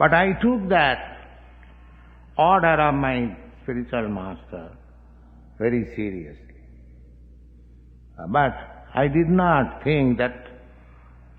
But I took that order of my spiritual master very seriously. But I did not think that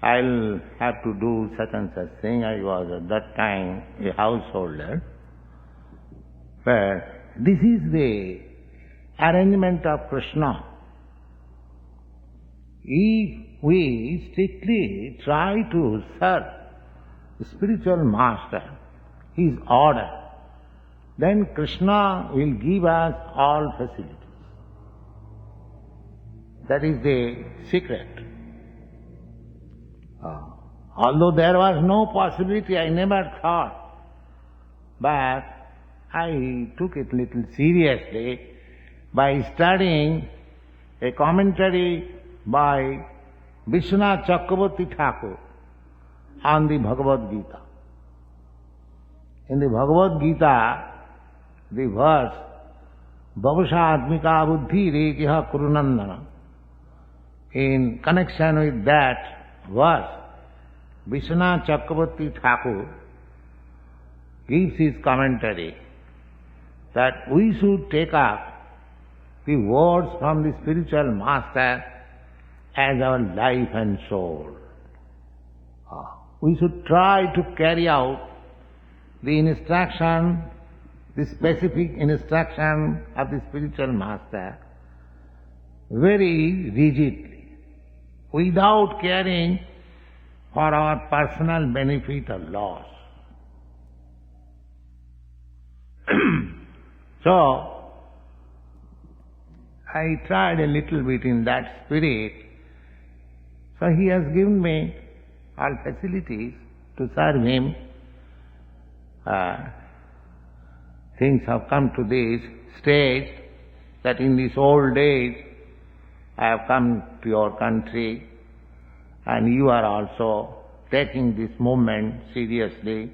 I'll have to do such and such thing. I was at that time a householder. But this is the arrangement of Krishna. If we strictly try to serve the spiritual master, his order, then Krishna will give us all facilities. That is the secret. Although there was no possibility, I never thought, but I took it little seriously by studying a commentary by Vishwanath Chakravarti Thakur on the Bhagavad Gita. In the Bhagavad Gita, the verse Bhavashatmika buddhi rekiha kurunandana. In connection with that verse, Vishwanath Chakravarti Thakur gives his commentary that we should take up the words from the spiritual master as our life and soul. We should try to carry out the instruction, the specific instruction of the spiritual master very rigidly, without caring for our personal benefit or loss. So, I tried a little bit in that spirit. So he has given me all facilities to serve him. Things have come to this stage that in these old days I have come to your country and you are also taking this movement seriously,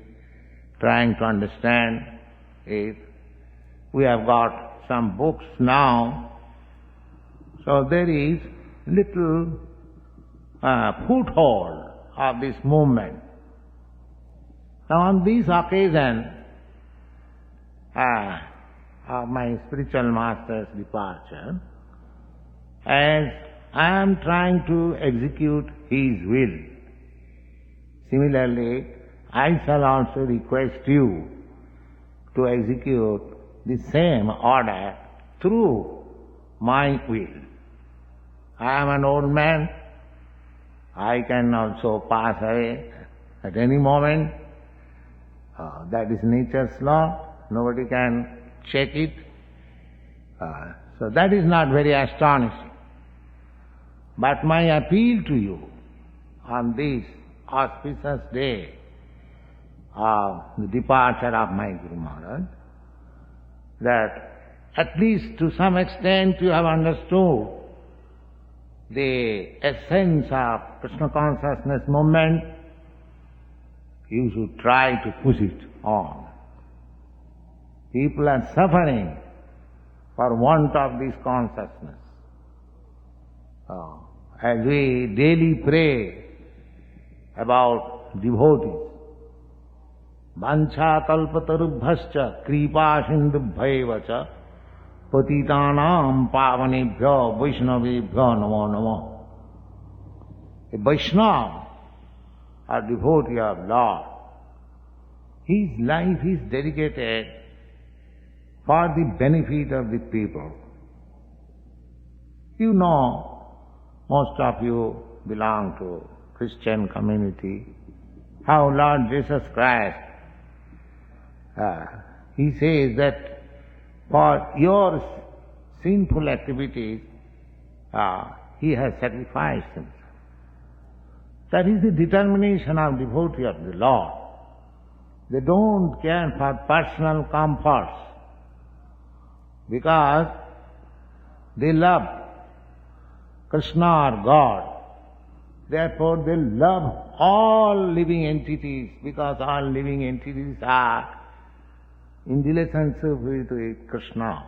trying to understand it. We have got some books now, so there is little foothold of this movement. Now on this occasion of my spiritual master's departure, as I am trying to execute his will, similarly I shall also request you to execute the same order through my will. I am an old man. I can also pass away at any moment. That is nature's law. Nobody can check it. So that is not very astonishing. But my appeal to you on this auspicious day of the departure of my Guru Maharaj, that at least to some extent you have understood the essence of Krishna consciousness movement, you should try to push it on. People are suffering for want of this consciousness. As we daily pray about devotees, Vancha kalpatarubhascha kripa sindubhaivacha patitanam pavanebhyo vaishnavebhyo namo namo. A Vaishnava, a devotee of Lord, his life is dedicated for the benefit of the people. You know, most of you belong to Christian community, how Lord Jesus Christ, he says that for your sinful activities, he has sacrificed himself. That is the determination of devotee of the Lord. They don't care for personal comforts because they love Krishna or God. Therefore they love all living entities because all living entities are in relationship with Krishna.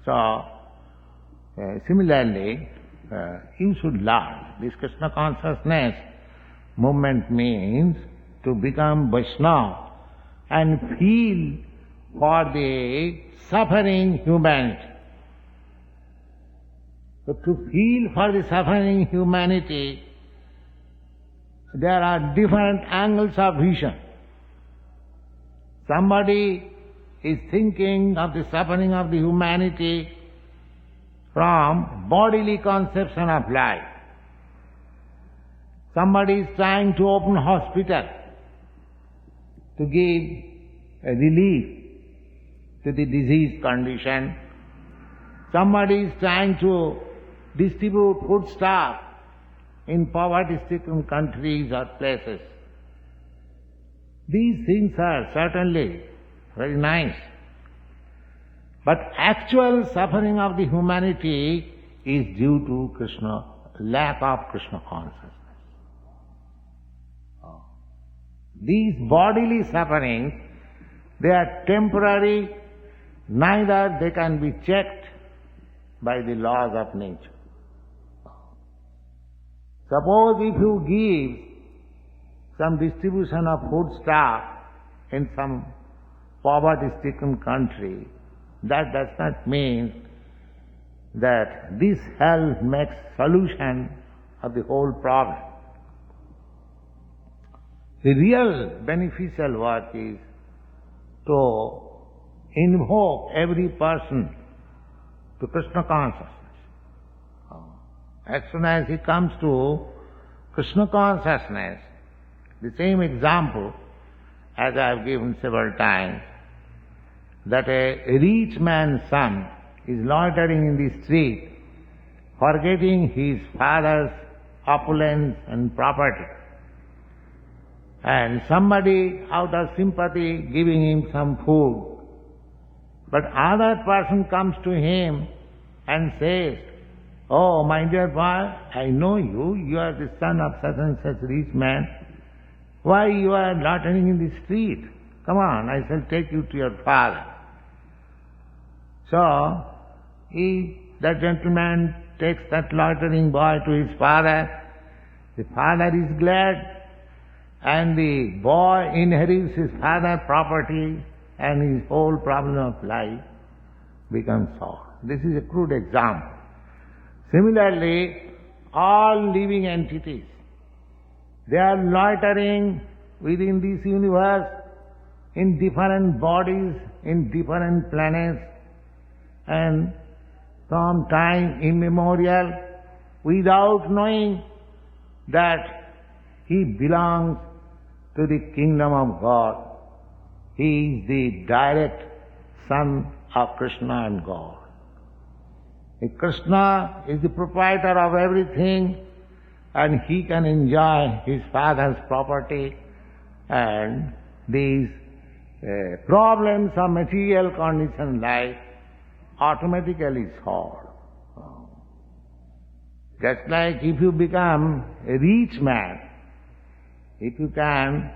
So, similarly, you should learn this Krishna consciousness movement means to become Vaishnava and feel for the suffering humanity. So to feel for the suffering humanity, there are different angles of vision. Somebody is thinking of the suffering of the humanity from bodily conception of life. Somebody is trying to open a hospital to give a relief to the disease condition. Somebody is trying to distribute foodstuff in poverty-stricken countries or places. These things are certainly very nice. But actual suffering of the humanity is due to Krishna, lack of Krishna consciousness. These bodily sufferings, they are temporary, neither they can be checked by the laws of nature. Suppose if you give some distribution of foodstuff in some poverty-stricken country, that does not mean that this help makes solution of the whole problem. The real beneficial work is to invoke every person to Krishna consciousness. As soon as he comes to Krishna consciousness, the same example as I have given several times, that a rich man's son is loitering in the street, forgetting his father's opulence and property, and somebody out of sympathy giving him some food. But other person comes to him and says, "Oh, my dear boy, I know you. You are the son of such and such rich man. Why you are loitering in the street? Come on, I shall take you to your father." So, that gentleman takes that loitering boy to his father. The father is glad, and the boy inherits his father's property, and his whole problem of life becomes solved. This is a crude example. Similarly, all living entities, they are loitering within this universe in different bodies, in different planets, and from time immemorial, without knowing that he belongs to the kingdom of God. He is the direct son of Krishna and God. Krishna is the proprietor of everything, and he can enjoy his father's property, and these problems of material condition life automatically solved. Just like if you become a rich man, if you can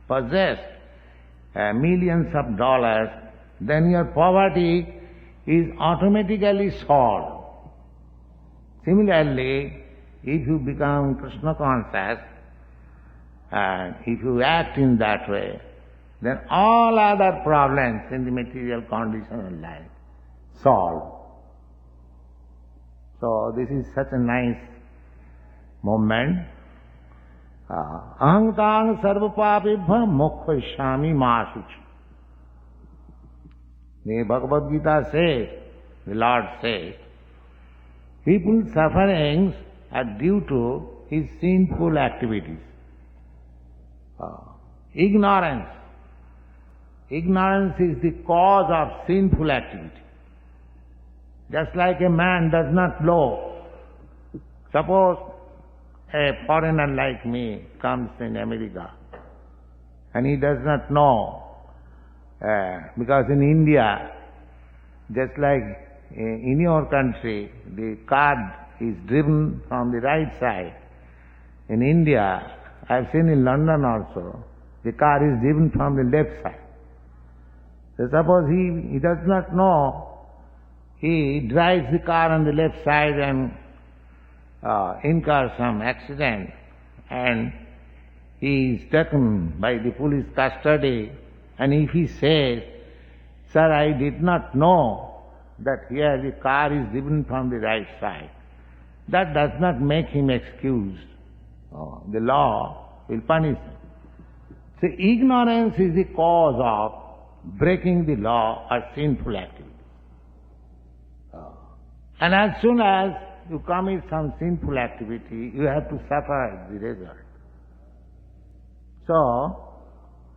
possess millions of dollars, then your poverty is automatically solved. Similarly, if you become Krishna conscious and if you act in that way, then all other problems in the material condition of life solved. So this is such a nice moment. Aham tang sarva papebhya mokshaishyami ma shuchi. The Bhagavad Gita says, the Lord says, people's sufferings are due to his sinful activities. Ignorance. Ignorance is the cause of sinful activity. Just like a man does not know. Suppose a foreigner like me comes in America and he does not know, because in India, just like in your country, the car is driven from the right side. In India, I have seen in London also, the car is driven from the left side. So suppose he does not know, he drives the car on the left side and incurs some accident, and he is taken by the police custody, and if he says, "Sir, I did not know that here the car is driven from the right side," that does not make him excused. The law will punish him. So ignorance is the cause of breaking the law or sinful activity. And as soon as you commit some sinful activity, you have to suffer the result. So,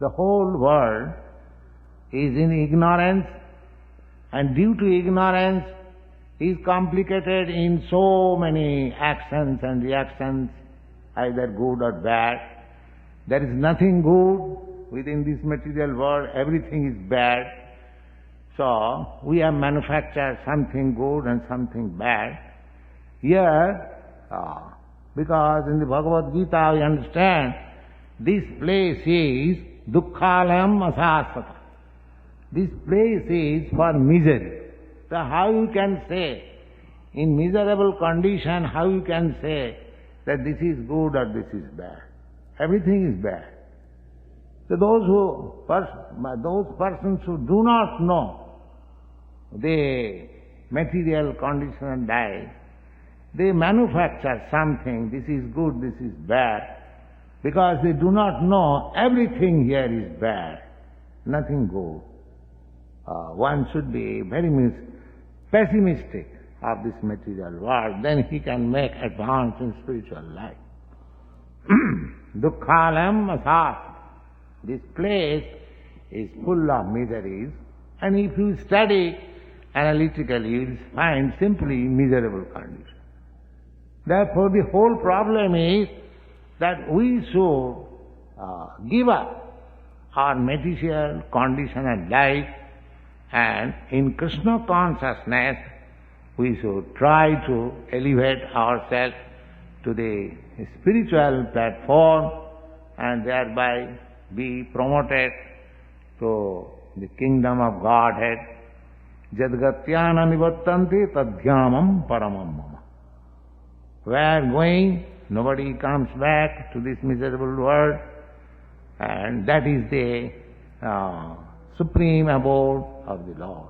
the whole world is in ignorance, and due to ignorance is complicated in so many actions and reactions, either good or bad. There is nothing good within this material world, everything is bad. So, we have manufactured something good and something bad. Here, because in the Bhagavad Gita we understand, this place is dukkhalayam asasvata. This place is for misery. So how you can say, in miserable condition, how you can say that this is good or this is bad? Everything is bad. So those persons who do not know the material condition and life, they manufacture something, this is good, this is bad, because they do not know everything here is bad, nothing good. One should be very pessimistic of this material world, then he can make advance in spiritual life. Dukkhalayam asas. This place is full of miseries, and if you study analytically, you will find simply miserable condition. Therefore, the whole problem is that we should give up our material condition and life, and in Krishna consciousness we should try to elevate ourselves to the spiritual platform and thereby be promoted to the kingdom of Godhead. Jadgatyana nivattanti tadhyamam paramam mama. We are going, nobody comes back to this miserable world, and that is the supreme abode of the Lord.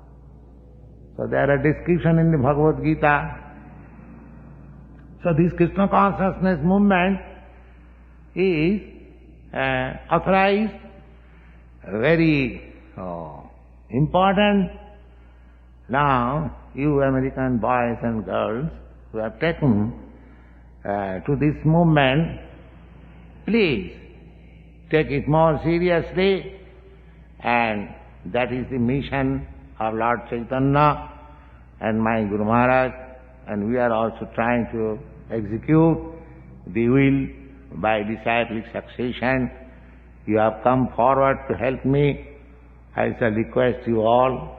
So there are descriptions in the Bhagavad Gita. So this Krishna consciousness movement is authorized, very important. Now, you American boys and girls who have taken to this movement, please take it more seriously, and that is the mission of Lord Chaitanya and my Guru Maharaj, and we are also trying to execute the will by disciplic succession. You have come forward to help me. I shall request you all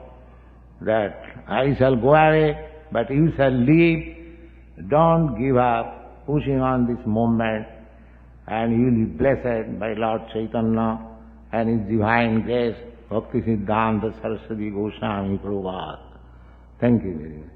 that I shall go away, but you shall leave. Don't give up pushing on this movement, and you will be blessed by Lord Chaitanya and His divine grace, Bhakti Siddhanta Saraswati Goswami Prabhupada. Thank you very much.